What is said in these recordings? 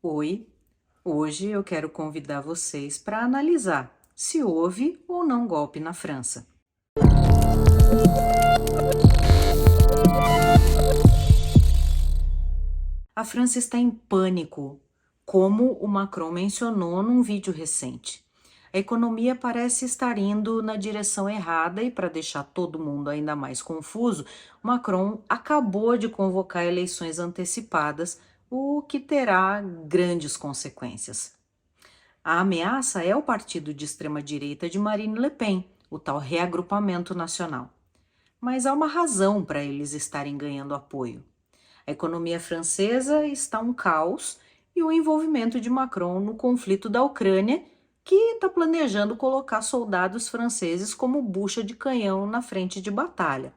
Oi, hoje eu quero convidar vocês para analisar se houve ou não golpe na França. A França está em pânico, como o Macron mencionou num vídeo recente. A economia parece estar indo na direção errada e, para deixar todo mundo ainda mais confuso, Macron acabou de convocar eleições antecipadas, o que terá grandes consequências. A ameaça é o partido de extrema-direita de Marine Le Pen, o tal reagrupamento nacional. Mas há uma razão para eles estarem ganhando apoio. A economia francesa está um caos e o envolvimento de Macron no conflito da Ucrânia, que está planejando colocar soldados franceses como bucha de canhão na frente de batalha.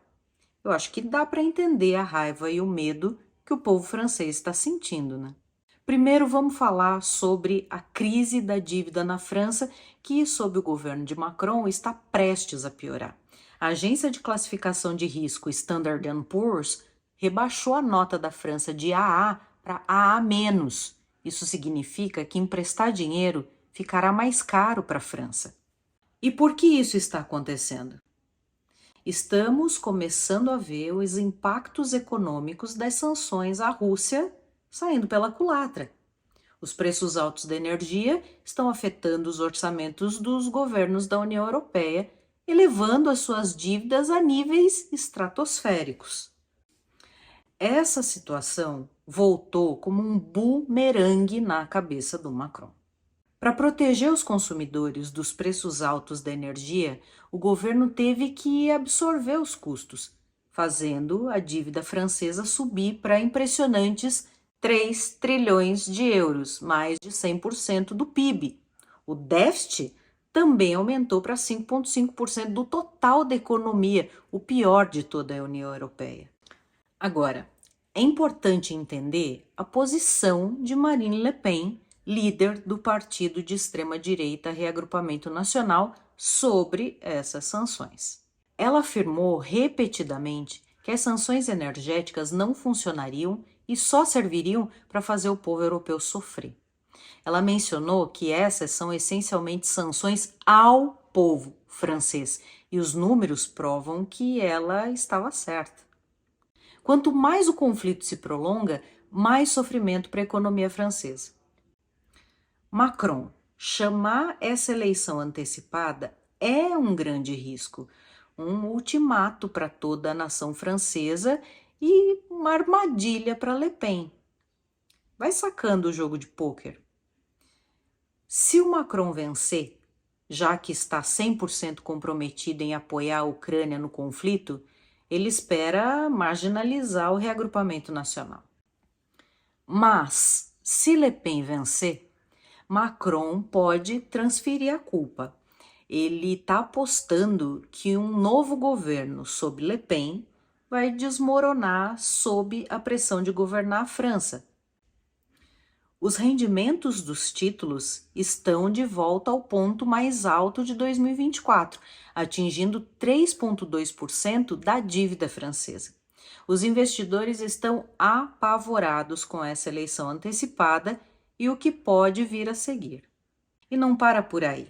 Eu acho que dá para entender a raiva e o medo que o povo francês está sentindo, né? Primeiro, vamos falar sobre a crise da dívida na França, que, sob o governo de Macron, está prestes a piorar. A agência de classificação de risco Standard & Poor's rebaixou a nota da França de AA para AA-. Isso significa que emprestar dinheiro ficará mais caro para a França. E por que isso está acontecendo? Estamos começando a ver os impactos econômicos das sanções à Rússia saindo pela culatra. Os preços altos da energia estão afetando os orçamentos dos governos da União Europeia, elevando as suas dívidas a níveis estratosféricos. Essa situação voltou como um bumerangue na cabeça do Macron. Para proteger os consumidores dos preços altos da energia, o governo teve que absorver os custos, fazendo a dívida francesa subir para impressionantes 3 trilhões de euros, mais de 100% do PIB. O déficit também aumentou para 5,5% do total da economia, o pior de toda a União Europeia. Agora, é importante entender a posição de Marine Le Pen, líder do partido de extrema-direita Reagrupamento Nacional, sobre essas sanções. Ela afirmou repetidamente que as sanções energéticas não funcionariam e só serviriam para fazer o povo europeu sofrer. Ela mencionou que essas são essencialmente sanções ao povo francês e os números provam que ela estava certa. Quanto mais o conflito se prolonga, mais sofrimento para a economia francesa. Macron, chamar essa eleição antecipada é um grande risco, um ultimato para toda a nação francesa e uma armadilha para Le Pen. Vai sacando o jogo de pôquer. Se o Macron vencer, já que está 100% comprometido em apoiar a Ucrânia no conflito, ele espera marginalizar o reagrupamento nacional. Mas, se Le Pen vencer, Macron pode transferir a culpa. Ele está apostando que um novo governo sob Le Pen vai desmoronar sob a pressão de governar a França. Os rendimentos dos títulos estão de volta ao ponto mais alto de 2024, atingindo 3,2% da dívida francesa. Os investidores estão apavorados com essa eleição antecipada e o que pode vir a seguir. E não para por aí.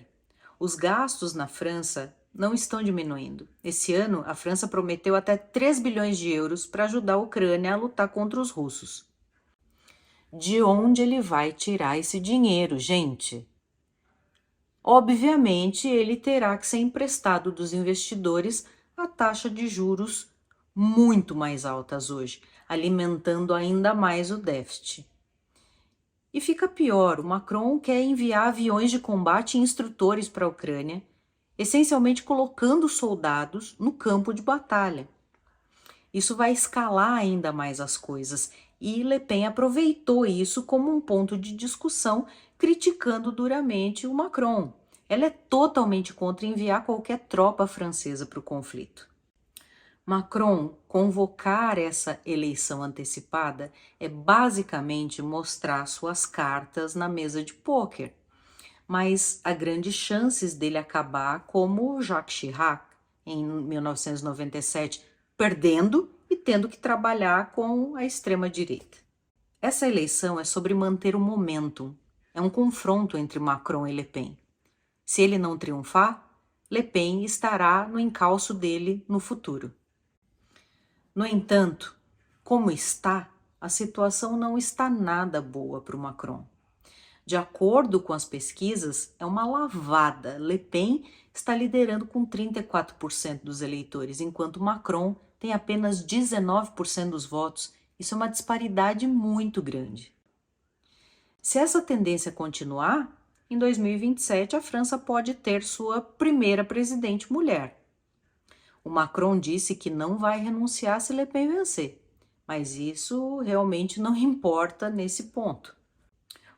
Os gastos na França não estão diminuindo. Esse ano, a França prometeu até 3 bilhões de euros para ajudar a Ucrânia a lutar contra os russos. De onde ele vai tirar esse dinheiro, gente? Obviamente, ele terá que ser emprestado dos investidores a taxa de juros muito mais altas hoje, alimentando ainda mais o déficit. E fica pior, o Macron quer enviar aviões de combate e instrutores para a Ucrânia, essencialmente colocando soldados no campo de batalha. Isso vai escalar ainda mais as coisas e Le Pen aproveitou isso como um ponto de discussão, criticando duramente o Macron. Ela é totalmente contra enviar qualquer tropa francesa para o conflito. Macron convocar essa eleição antecipada é basicamente mostrar suas cartas na mesa de pôquer, mas há grandes chances dele acabar como Jacques Chirac em 1997, perdendo e tendo que trabalhar com a extrema-direita. Essa eleição é sobre manter o momentum. É um confronto entre Macron e Le Pen. Se ele não triunfar, Le Pen estará no encalço dele no futuro. No entanto, como está, a situação não está nada boa para o Macron. De acordo com as pesquisas, é uma lavada. Le Pen está liderando com 34% dos eleitores, enquanto Macron tem apenas 19% dos votos. Isso é uma disparidade muito grande. Se essa tendência continuar, em 2027 a França pode ter sua primeira presidente mulher. O Macron disse que não vai renunciar se Le Pen vencer, mas isso realmente não importa nesse ponto.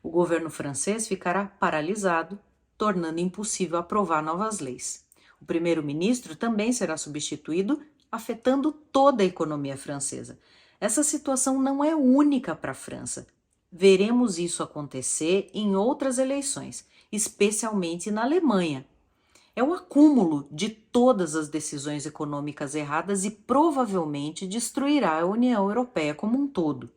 O governo francês ficará paralisado, tornando impossível aprovar novas leis. O primeiro-ministro também será substituído, afetando toda a economia francesa. Essa situação não é única para a França. Veremos isso acontecer em outras eleições, especialmente na Alemanha. É o acúmulo de todas as decisões econômicas erradas e provavelmente destruirá a União Europeia como um todo.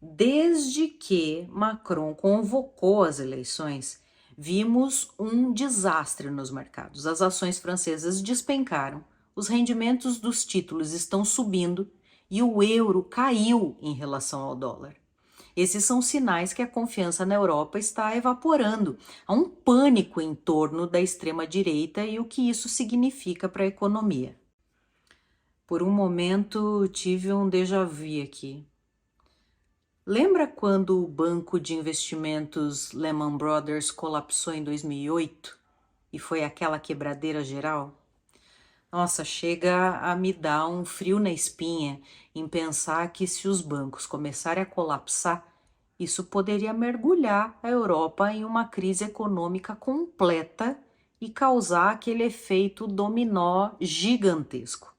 Desde que Macron convocou as eleições, vimos um desastre nos mercados. As ações francesas despencaram, os rendimentos dos títulos estão subindo e o euro caiu em relação ao dólar. Esses são sinais que a confiança na Europa está evaporando. Há um pânico em torno da extrema-direita e o que isso significa para a economia. Por um momento tive um déjà vu aqui. Lembra quando o banco de investimentos Lehman Brothers colapsou em 2008 e foi aquela quebradeira geral? Nossa, chega a me dar um frio na espinha em pensar que se os bancos começarem a colapsar, isso poderia mergulhar a Europa em uma crise econômica completa e causar aquele efeito dominó gigantesco.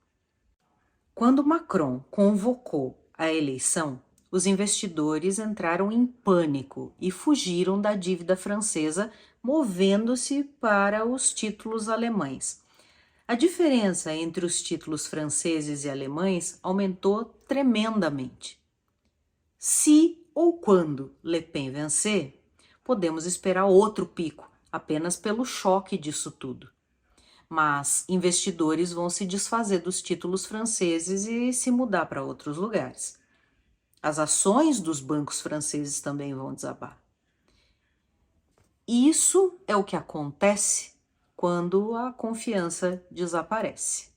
Quando Macron convocou a eleição, os investidores entraram em pânico e fugiram da dívida francesa, movendo-se para os títulos alemães. A diferença entre os títulos franceses e alemães aumentou tremendamente. Se ou quando Le Pen vencer, podemos esperar outro pico, apenas pelo choque disso tudo. Mas investidores vão se desfazer dos títulos franceses e se mudar para outros lugares. As ações dos bancos franceses também vão desabar. Isso é o que acontece quando a confiança desaparece.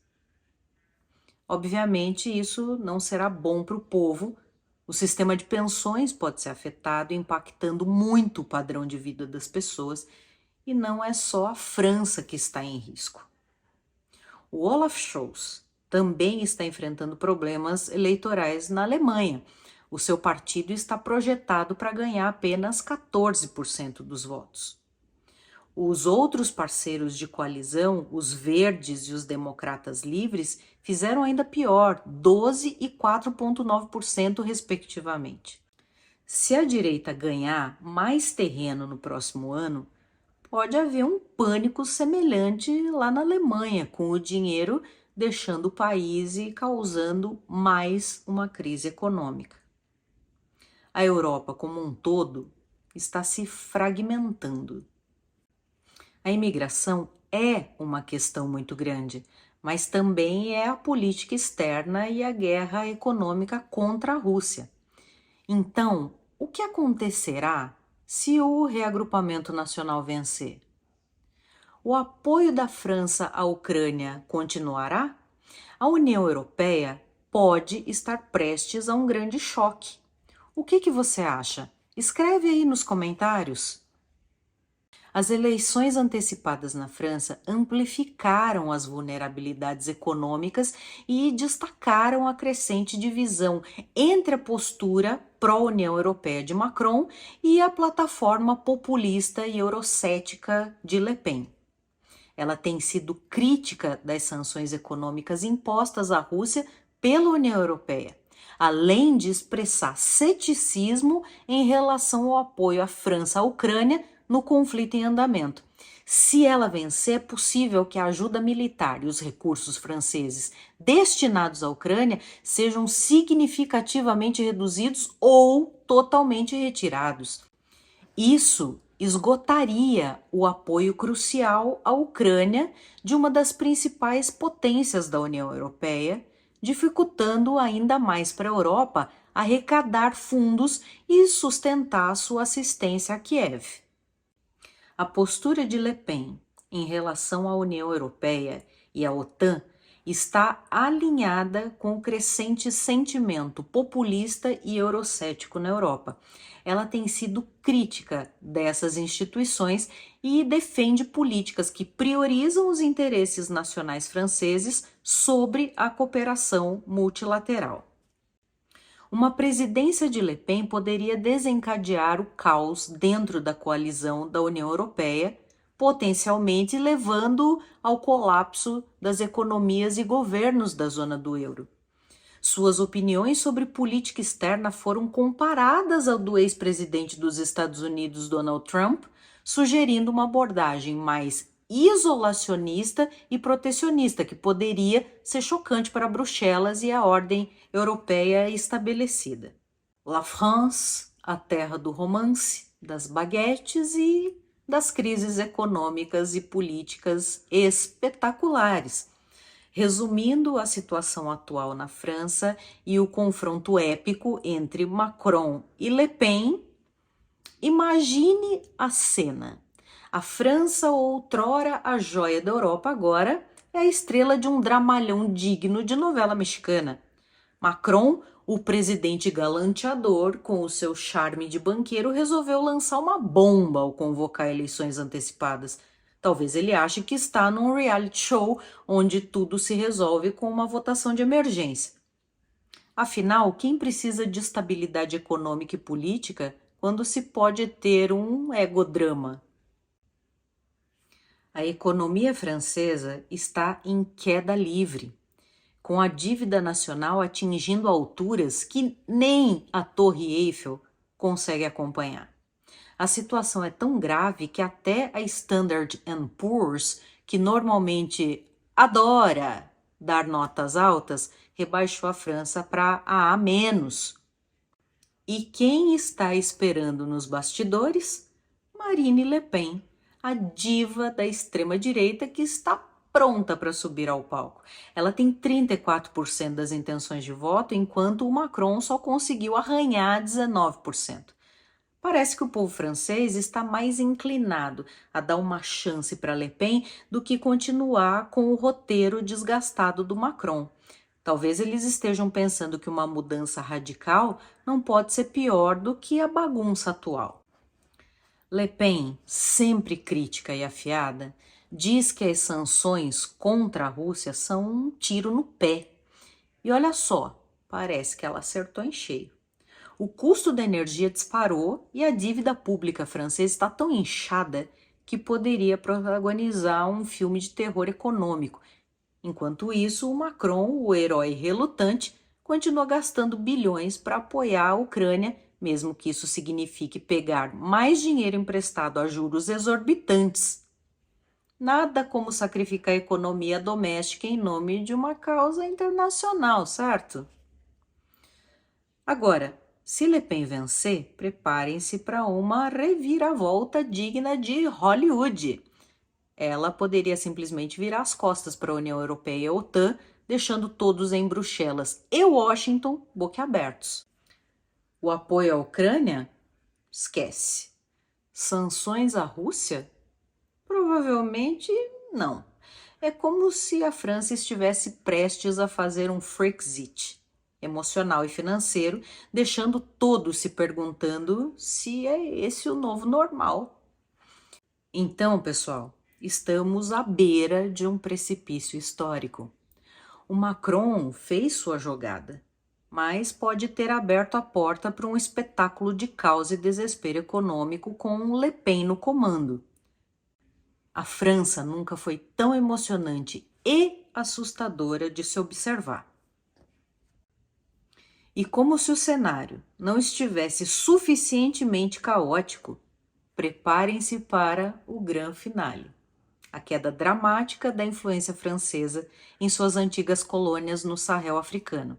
Obviamente, isso não será bom para o povo. O sistema de pensões pode ser afetado, impactando muito o padrão de vida das pessoas, e não é só a França que está em risco. O Olaf Scholz também está enfrentando problemas eleitorais na Alemanha. O seu partido está projetado para ganhar apenas 14% dos votos. Os outros parceiros de coalizão, os verdes e os democratas livres, fizeram ainda pior, 12% e 4,9% respectivamente. Se a direita ganhar mais terreno no próximo ano, pode haver um pânico semelhante lá na Alemanha, com o dinheiro deixando o país e causando mais uma crise econômica. A Europa como um todo está se fragmentando. A imigração é uma questão muito grande, mas também é a política externa e a guerra econômica contra a Rússia. Então, o que acontecerá se o reagrupamento nacional vencer? O apoio da França à Ucrânia continuará? A União Europeia pode estar prestes a um grande choque. O que você acha? Escreve aí nos comentários. As eleições antecipadas na França amplificaram as vulnerabilidades econômicas e destacaram a crescente divisão entre a postura pró-União Europeia de Macron e a plataforma populista e eurocética de Le Pen. Ela tem sido crítica das sanções econômicas impostas à Rússia pela União Europeia, além de expressar ceticismo em relação ao apoio à França à Ucrânia no conflito em andamento. Se ela vencer, é possível que a ajuda militar e os recursos franceses destinados à Ucrânia sejam significativamente reduzidos ou totalmente retirados. Isso esgotaria o apoio crucial à Ucrânia de uma das principais potências da União Europeia, dificultando ainda mais para a Europa arrecadar fundos e sustentar sua assistência a Kiev. A postura de Le Pen em relação à União Europeia e à OTAN está alinhada com o crescente sentimento populista e eurocético na Europa. Ela tem sido crítica dessas instituições e defende políticas que priorizam os interesses nacionais franceses sobre a cooperação multilateral. Uma presidência de Le Pen poderia desencadear o caos dentro da coalizão da União Europeia, potencialmente levando ao colapso das economias e governos da zona do euro. Suas opiniões sobre política externa foram comparadas ao do ex-presidente dos Estados Unidos, Donald Trump, sugerindo uma abordagem mais isolacionista e protecionista, que poderia ser chocante para Bruxelas e a ordem europeia estabelecida. La France, a terra do romance, das baguetes e das crises econômicas e políticas espetaculares. Resumindo a situação atual na França e o confronto épico entre Macron e Le Pen, imagine a cena. A França, outrora a joia da Europa, agora é a estrela de um dramalhão digno de novela mexicana. Macron, o presidente galanteador, com o seu charme de banqueiro, resolveu lançar uma bomba ao convocar eleições antecipadas. Talvez ele ache que está num reality show onde tudo se resolve com uma votação de emergência. Afinal, quem precisa de estabilidade econômica e política quando se pode ter um egodrama? A economia francesa está em queda livre, com a dívida nacional atingindo alturas que nem a Torre Eiffel consegue acompanhar. A situação é tão grave que até a Standard & Poor's, que normalmente adora dar notas altas, rebaixou a França para A-. E quem está esperando nos bastidores? Marine Le Pen, a diva da extrema-direita que está pronta para subir ao palco. Ela tem 34% das intenções de voto, enquanto o Macron só conseguiu arranhar 19%. Parece que o povo francês está mais inclinado a dar uma chance para Le Pen do que continuar com o roteiro desgastado do Macron. Talvez eles estejam pensando que uma mudança radical não pode ser pior do que a bagunça atual. Le Pen, sempre crítica e afiada, diz que as sanções contra a Rússia são um tiro no pé. E olha só, parece que ela acertou em cheio. O custo da energia disparou e a dívida pública francesa está tão inchada que poderia protagonizar um filme de terror econômico. Enquanto isso, o Macron, o herói relutante, continua gastando bilhões para apoiar a Ucrânia, mesmo que isso signifique pegar mais dinheiro emprestado a juros exorbitantes. Nada como sacrificar a economia doméstica em nome de uma causa internacional, certo? Agora, se Le Pen vencer, preparem-se para uma reviravolta digna de Hollywood. Ela poderia simplesmente virar as costas para a União Europeia e a OTAN, deixando todos em Bruxelas e Washington boquiabertos. O apoio à Ucrânia? Esquece. Sanções à Rússia? Provavelmente não. É como se a França estivesse prestes a fazer um Frexit emocional e financeiro, deixando todos se perguntando se é esse o novo normal. Então, pessoal, estamos à beira de um precipício histórico. O Macron fez sua jogada, mas pode ter aberto a porta para um espetáculo de caos e desespero econômico com Le Pen no comando. A França nunca foi tão emocionante e assustadora de se observar. E como se o cenário não estivesse suficientemente caótico, preparem-se para o grande finale. A queda dramática da influência francesa em suas antigas colônias no Sahel africano.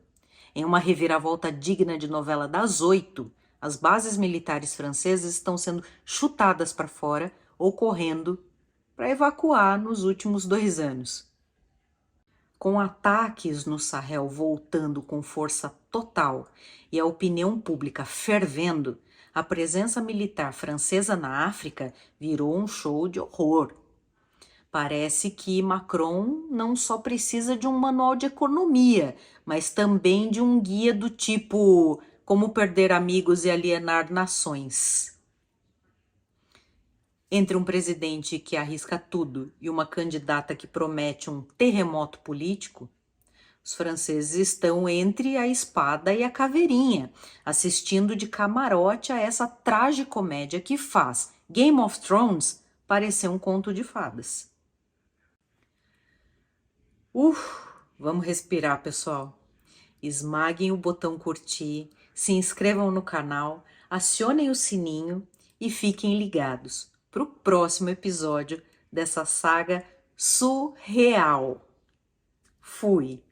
Em uma reviravolta digna de novela das 8, as bases militares francesas estão sendo chutadas para fora ou correndo para evacuar nos últimos 2 anos. Com ataques no Sahel voltando com força total e a opinião pública fervendo, a presença militar francesa na África virou um show de horror. Parece que Macron não só precisa de um manual de economia, mas também de um guia do tipo Como Perder Amigos e Alienar Nações. Entre um presidente que arrisca tudo e uma candidata que promete um terremoto político, os franceses estão entre a espada e a caveirinha, assistindo de camarote a essa tragicomédia que faz Game of Thrones parecer um conto de fadas. Vamos respirar, pessoal. Esmaguem o botão curtir, se inscrevam no canal, acionem o sininho e fiquem ligados para o próximo episódio dessa saga surreal. Fui!